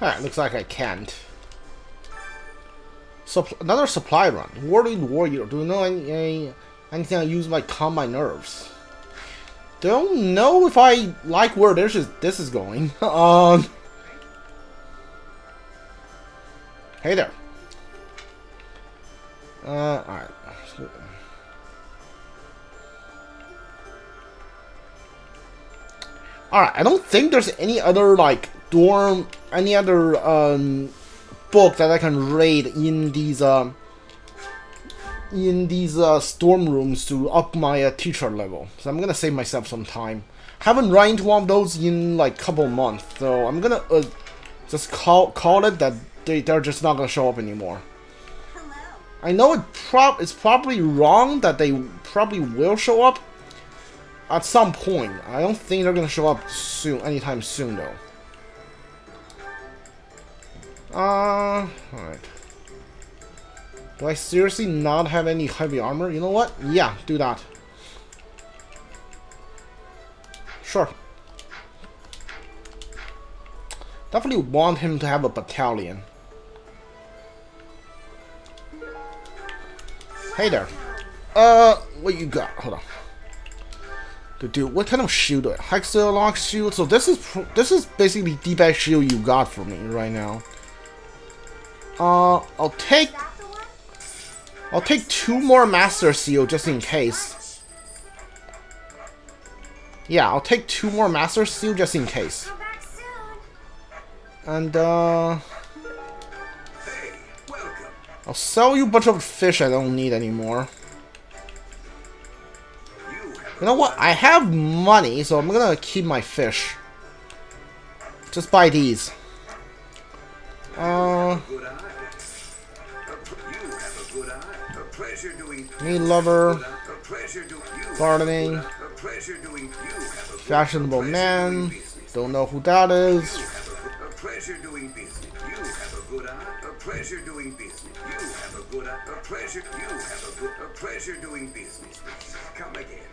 Alright, looks like I can't. Another supply run. Worried Warrior. Do you know anything I use my calm my nerves? Don't know if I like where this is going. Hey there. Alright. Alright, I don't think there's any other, like, any other, book that I can raid in these storm rooms to up my teacher level. So I'm gonna save myself some time. Haven't run into one of those in, like, couple months, so I'm gonna, just call it that they're just not gonna show up anymore. I know it's probably wrong that they probably will show up at some point. I don't think they're gonna show up soon, anytime soon, though. Alright. Do I seriously not have any heavy armor? You know what? Yeah, do that. Sure. Definitely want him to have a battalion. Hey there. What you got? Hold on. Dude, what kind of shield do I? Hexalock shield. So this is basically the best shield you got for me right now. I'll take 2 more Master Seal just in case. Yeah, I'll take 2 more Master Seal just in case. And I'll sell you a bunch of fish I don't need anymore. You know what? I have money, so I'm gonna keep my fish. Just buy these. Meat lover, gardening, fashionable man. Don't know who that is. Come again.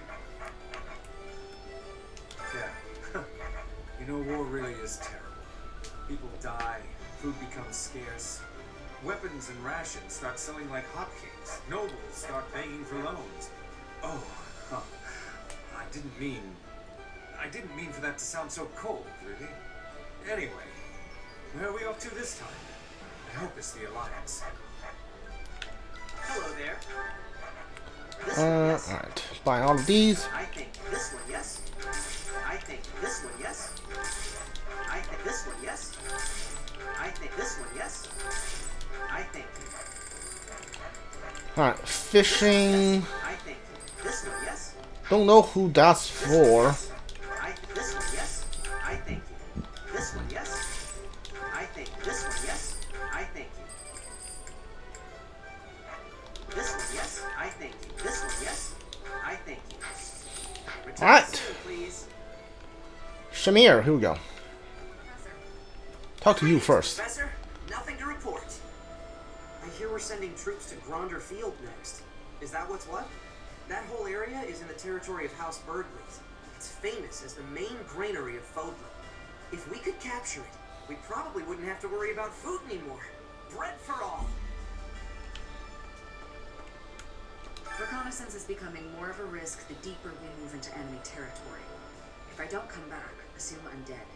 Yeah. You know, war really is terrible. People die, food becomes scarce. Weapons and rations start selling like hotcakes. Nobles start begging for loans. Oh, I didn't mean for that to sound so cold, really. Anyway, where are we off to this time? I hope it's the Alliance. Hello there. Alright. Buy all of these. I think this one, yes. I think this one, yes. I think this one, yes. I think this one, yes. I think. Alright, fishing. I think this one, yes. Don't know who that's for. I think this one, yes. I think this one, yes. I think this one, yes. I think this one, yes. I think this one, yes. I think. Alright. Please. Shamir, here we go. Talk to you first. Professor, nothing to report. I hear we're sending troops to Gronder Field next. Is that what's what? That whole area is in the territory of House Burgley's. It's famous as the main granary of Fódlan. If we could capture it, we probably wouldn't have to worry about food anymore. Bread for all. Reconnaissance is becoming more of a risk the deeper we move into enemy territory. If I don't come back, assume I'm dead.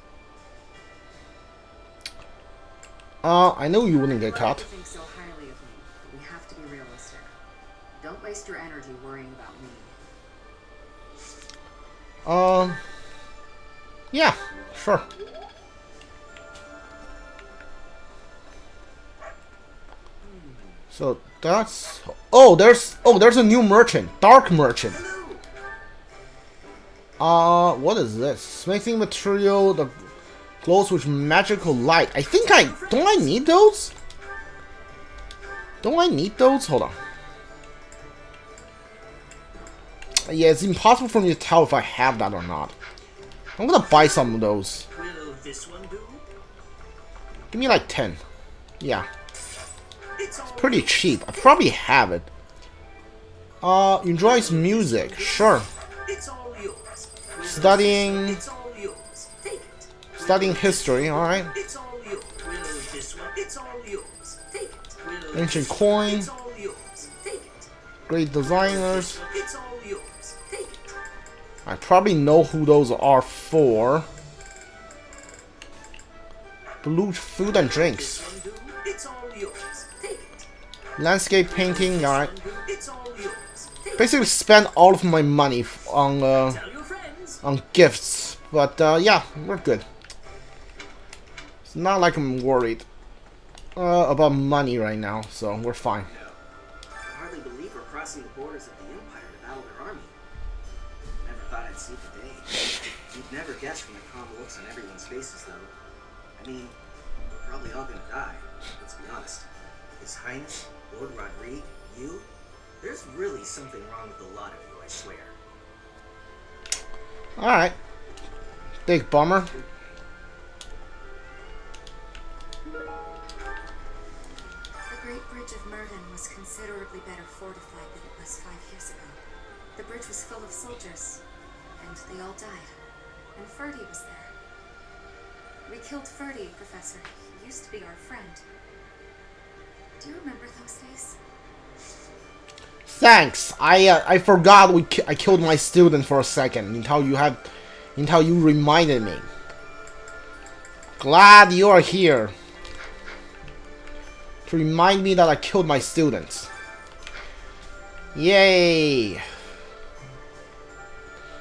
I know you wouldn't get caught. You think so highly of me, but we have to be realistic. Don't waste your energy worrying about me. Yeah, sure. So that's there's a new merchant, Dark Merchant. What is this? Smithing material that glows with magical light. Don't I need those? Don't I need those? Hold on. Yeah, it's impossible for me to tell if I have that or not. I'm gonna buy some of those. Will this one do? Give me like 10. Yeah. It's pretty cheap. I probably have it. Enjoys music. Sure. It's all yours. Studying. It's all yours. Take it. Studying history. All right. It's all yours. Will all yours. Take it. We'll Ancient coin. It's all yours. Take it. Great designers. It's all yours. Take it. I probably know who those are for. Blue food and drinks. It's all yours. Take it. Landscape painting, alright. It's all yours. Take Basically spend all of my money on Tell your friends. on gifts. But yeah, we're good. It's not like I'm worried about money right now, so we're fine. I hardly believe we're crossing the borders of the Empire to battle their army. Never thought I'd see the day. You'd never guess from the calm looks on everyone's faces, though. I mean, we're probably all gonna die. Let's be honest. His Highness, Lord Rodrigue, you. There's really something wrong with a lot of you, I swear. Alright. Big bummer. The Great Bridge of Murden was considerably better fortified than it was 5 years ago. The bridge was full of soldiers, and they all died. And Ferdy was there. We killed Ferdy, Professor. He used to be our friend. Do you remember those days? Thanks. I forgot I killed my student for a second until you reminded me. Glad you are here to remind me that I killed my students. Yay!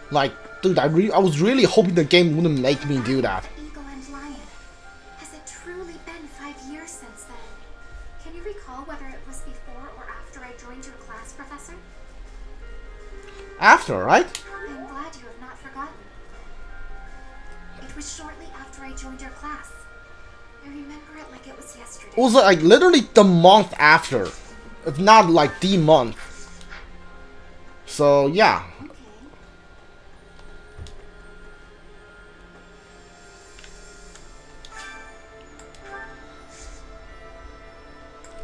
Like, dude, I was really hoping the game wouldn't make me do that. Eagle and Lion. Has it truly been 5 years since then? Can you recall whether it was before or after I joined your class, Professor? After, right? I'm glad you have not forgotten. It was shortly after I joined your class. I remember it like it was yesterday. It was like literally the month after, if not like the month. So yeah. Okay.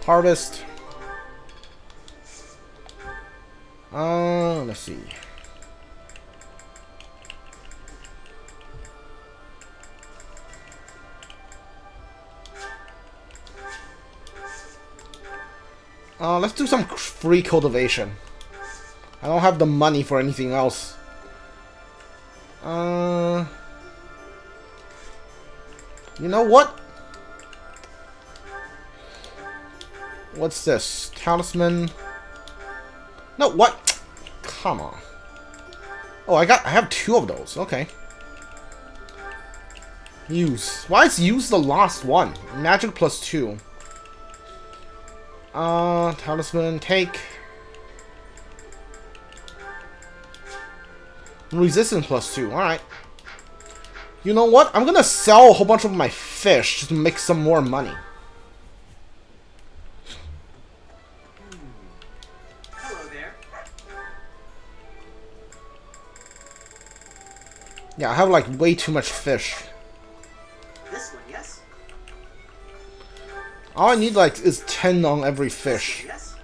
Harvest. Let's see. Let's do some free cultivation. I don't have the money for anything else. You know what? What's this? Talisman? No, what? Come on. Oh, I have 2 of those. Okay. Use. Why is use the last one? Magic +2. Talisman, take. Resistance +2. Alright. You know what? I'm gonna sell a whole bunch of my fish just to make some more money. Hello there. Yeah, I have like way too much fish. This one, yes? All I need like is 10 on every fish. Yes?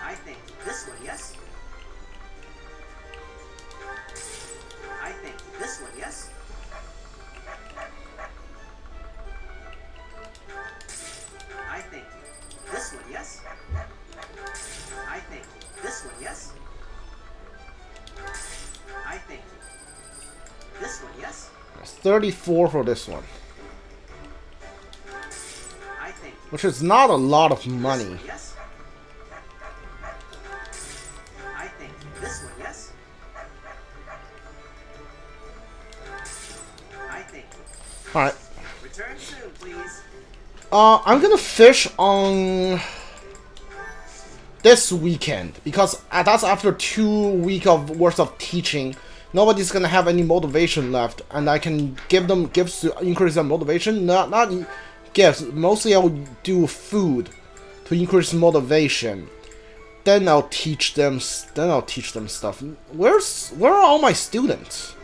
I think this one, yes? I think this one, yes? I think this one, yes? I think this one, yes? I think this one, yes? That's 34 for this one, I think which is not a lot of money. yes? I think this one, yes? I think. All right. Return soon, please. I'm gonna fish on this weekend because that's after 2 weeks of worth of teaching. Nobody's gonna have any motivation left, and I can give them gifts to increase their motivation. Not gifts. Mostly, I'll do food to increase motivation. Then I'll teach them. Then I'll teach them stuff. Where are all my students?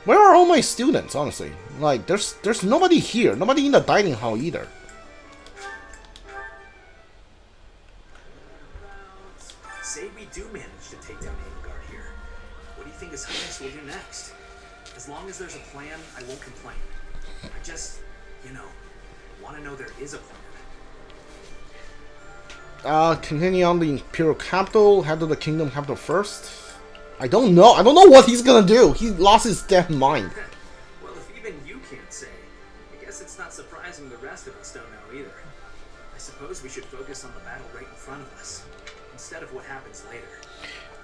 Where are all my students? Honestly, like there's nobody here. Nobody in the dining hall either. Say we do manage to take down Edelgard here. What do you think His Highness will do next? As long as there's a plan, I won't complain. I just, you know, want to know there is a plan. Continue on the Imperial Capital, head to the Kingdom Capital first. I don't know what he's gonna do. He lost his damn mind. Well, if even you can't say, I guess it's not surprising the rest of us don't know either. I suppose we should focus on the battle right in front of us, instead of what happens later.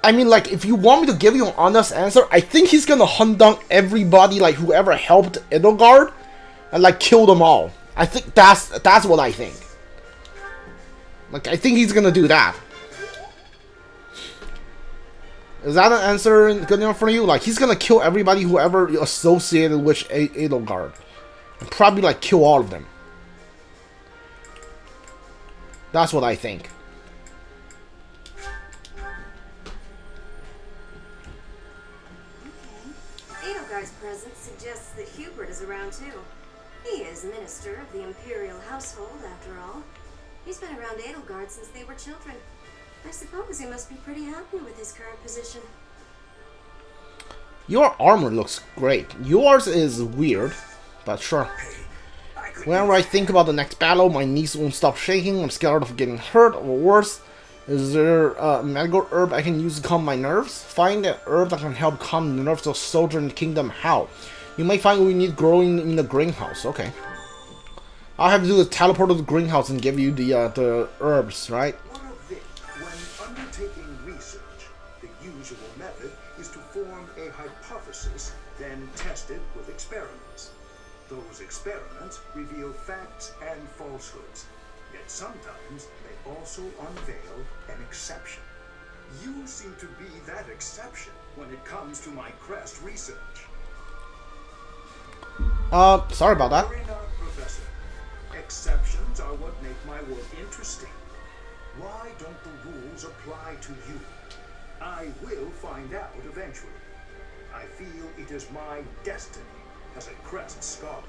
I mean, like, if you want me to give you an honest answer, I think he's gonna hunt down everybody, like, whoever helped Edelgard, and, like, kill them all. I think that's what I think. Like, I think he's gonna do that. Is that an answer good enough for you? Like, he's gonna kill everybody whoever associated with Edelgard. And probably, like, kill all of them. That's what I think. Okay. Edelgard's presence suggests that Hubert is around too. He is Minister of the Imperial Household, after all. He's been around Edelgard since they were children. I suppose he must be pretty happy with his current position. Your armor looks great. Yours is weird, but sure. Whenever I think about the next battle, my knees won't stop shaking. I'm scared of getting hurt, or worse. Is there a medical herb I can use to calm my nerves? Find an herb that can help calm the nerves of soldiers in the kingdom. How? You may find we need growing in the greenhouse. Okay. All I have to do is teleport to the greenhouse and give you the herbs, right? One of it, when undertaking research, the usual method is to form a hypothesis, then test it with experiments. Those experiments reveal facts and falsehoods, yet sometimes they also unveil an exception. You seem to be that exception when it comes to my crest research. Sorry about that. Worry not, Professor. Exceptions are what make my work interesting. Why don't the rules apply to you? I will find out eventually. I feel it is my destiny as a crest scholar.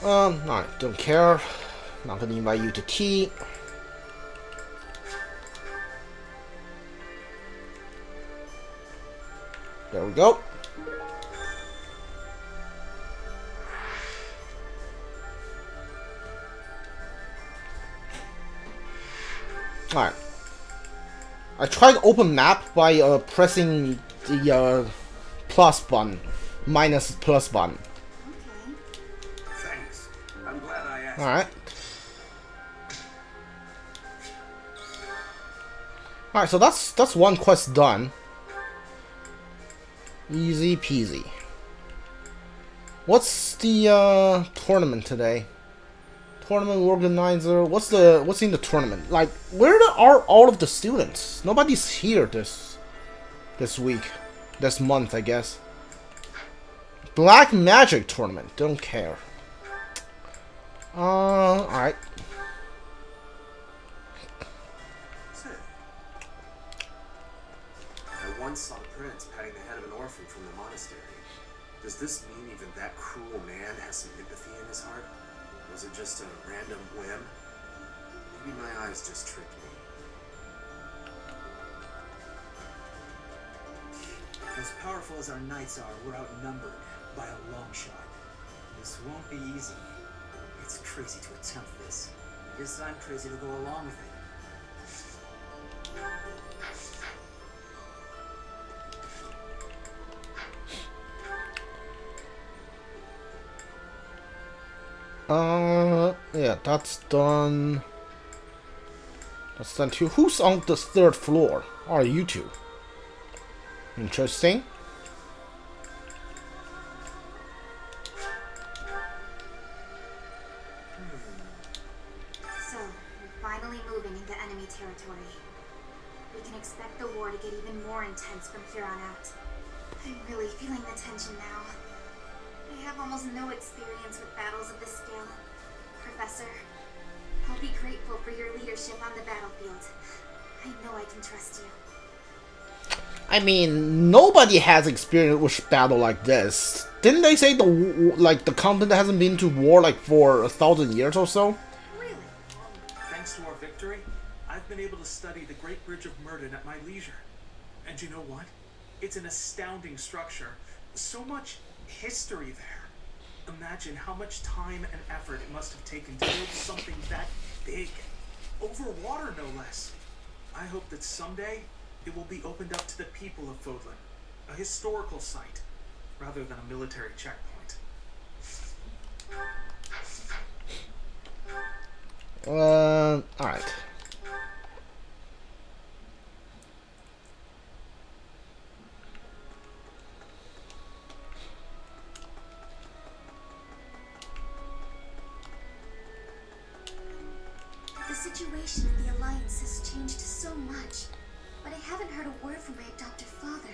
I don't care. Not gonna invite you to tea. There we go. Alright. I tried open map by pressing the plus button, minus plus button. Okay. Thanks. I'm glad I asked. Alright. Alright, so that's one quest done. Easy peasy. What's the tournament today? Tournament organizer. What's in the tournament? Like, where are all of the students? Nobody's here this week, this month, I guess. Black Magic tournament. Don't care. Alright. I once saw the prince patting the head of an orphan from the monastery. Does this mean even that cruel man has some empathy in his heart? Was it just a random whim? Maybe my eyes just tricked me. As powerful as our knights are, we're outnumbered by a long shot. This won't be easy. It's crazy to attempt this. Guess I'm crazy to go along with it. Yeah, that's done. That's done too. Who's on the third floor? Are you two? Interesting. So, we're finally moving into enemy territory. We can expect the war to get even more intense from here on out. I'm really feeling the tension now. I have almost no experience with battles of this scale. Professor, I'll be grateful for your leadership on the battlefield. I know I can trust you. I mean, nobody has experience with battle like this. Didn't they say the continent hasn't been to war like for 1,000 years or so? Really? Thanks to our victory, I've been able to study the Great Bridge of Murden at my leisure. And you know what? It's an astounding structure. So much history there. Imagine how much time and effort it must have taken to build something that big. Over water, no less. I hope that someday it will be opened up to the people of Fódlan. A historical site, rather than a military checkpoint. Alright. The situation in the Alliance has changed so much, but I haven't heard a word from my adopted father.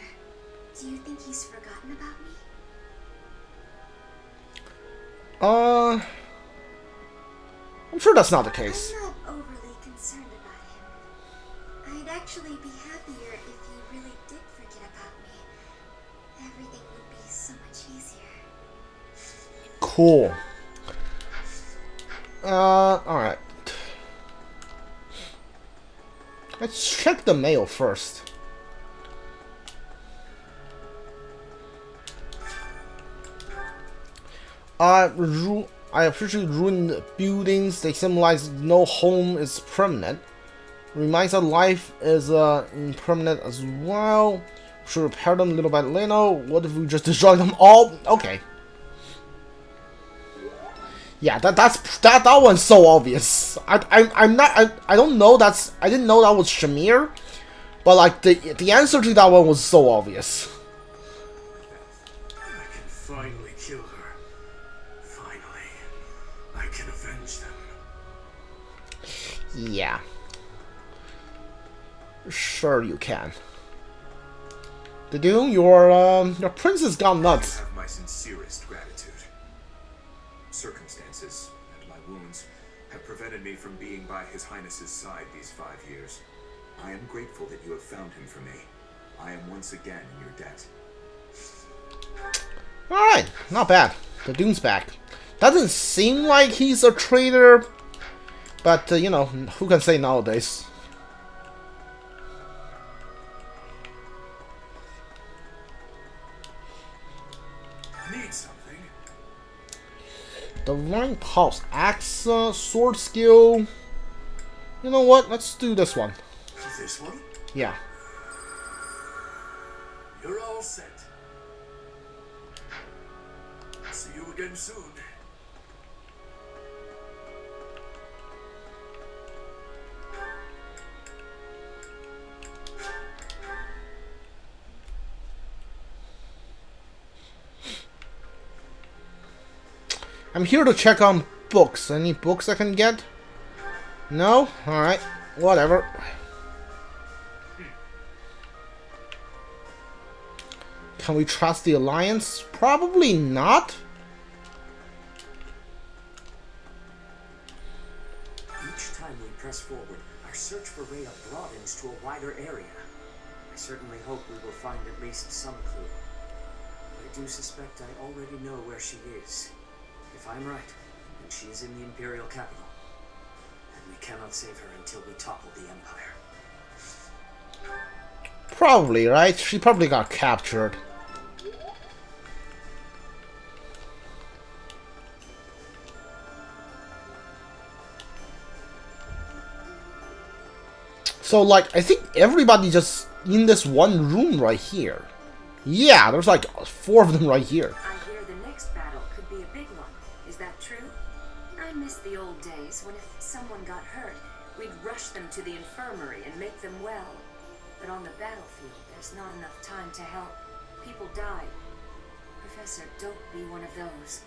Do you think he's forgotten about me? I'm sure that's not the case. I'm not overly concerned about him. I'd actually be happier if he really did forget about me. Everything would be so much easier. Cool. Alright. Let's check the mail first. I appreciate ruined buildings. They symbolize no home is permanent. Reminds that life is impermanent as well. Should repair them little by little. What if we just destroy them all? Okay. Yeah, that one's so obvious. I don't know I didn't know that was Shamir, but like the answer to that one was so obvious. I can finally kill her. Finally, I can avenge them. Yeah. Sure you can. Dude, your princess gone nuts. You have my sincerest gratitude. Circumstances and my wounds have prevented me from being by His Highness's side these 5 years. I am grateful that you have found him for me. I am once again in your debt. Alright, not bad. The Dune's back. Doesn't seem like he's a traitor, but you know, who can say nowadays? Need something? Divine Pulse, Axe, Sword Skill. You know what? Let's do this one. This one? Yeah. You're all set. See you again soon. I'm here to check on books. Any books I can get? No? Alright. Whatever. Can we trust the Alliance? Probably not. Each time we press forward, our search for Rhea broadens to a wider area. I certainly hope we will find at least some clue. I do suspect I already know where she is. If I'm right, then she is in the Imperial capital. And we cannot save her until we topple the Empire. Probably, right? She probably got captured. So, like, I think everybody just in this one room right here. Yeah, there's like 4 of them right here. I hear the next battle could be a big one. Is that true? I miss the old days when if someone got hurt, we'd rush them to the infirmary and make them well. But on the battlefield, there's not enough time to help. People die. Professor, don't be one of those.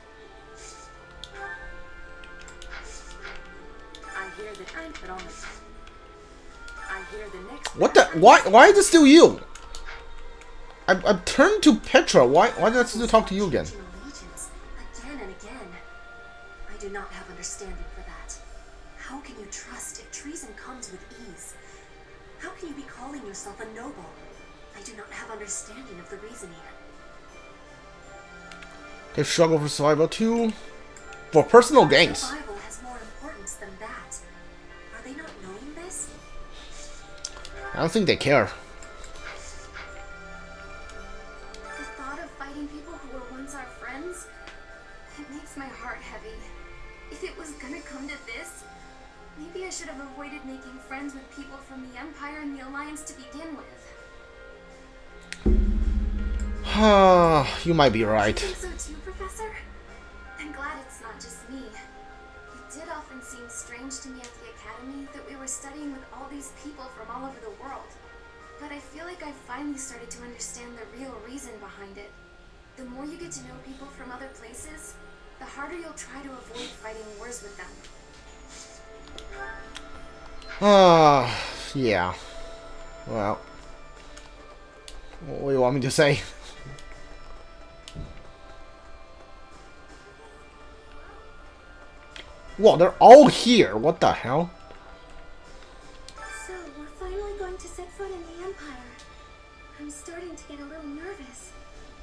I hear that I'm put on the... I hear the next... What the? Why is it still you? I've turned to Petra. Why did I still talk to you again? Again and again. I do not have understanding for that. How can you trust if treason comes with ease? How can you be calling yourself a noble? I do not have understanding of the reasoning. They struggle for survival too. For personal gains. Survival has more importance than that. Are they not knowing this? I don't think they care. The thought of fighting people who were once our It makes my heart heavy. If it was gonna come to this, maybe I should have avoided making friends with people from the Empire and the Alliance to begin with. You might be right. You think so too, Professor? I'm glad it's not just me. It did often seem strange to me at the Academy that we were studying with all these people from all over the world. But I feel like I've finally started to understand the real reason behind it. The more you get to know people from other places, the harder you'll try to avoid fighting wars with them. Yeah. Well, what do you want me to say? Well, they're all here. What the hell? So, we're finally going to set foot in the Empire. I'm starting to get a little nervous.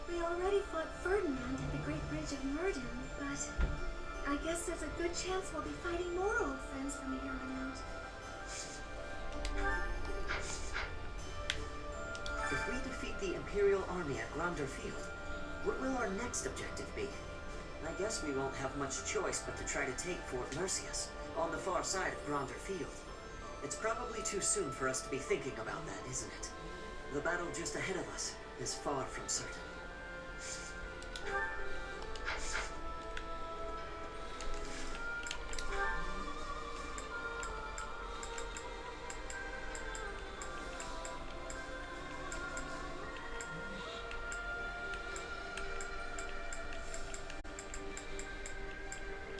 We already fought Ferdinand at the Great Bridge of Murden, but I guess there's a good chance we'll be fighting more old friends from here on out. If we defeat the Imperial army at Gronder Field, what will our next objective be? I guess we won't have much choice but to try to take Fort Mercius, on the far side of Gronder Field. It's probably too soon for us to be thinking about that, isn't it? The battle just ahead of us is far from certain.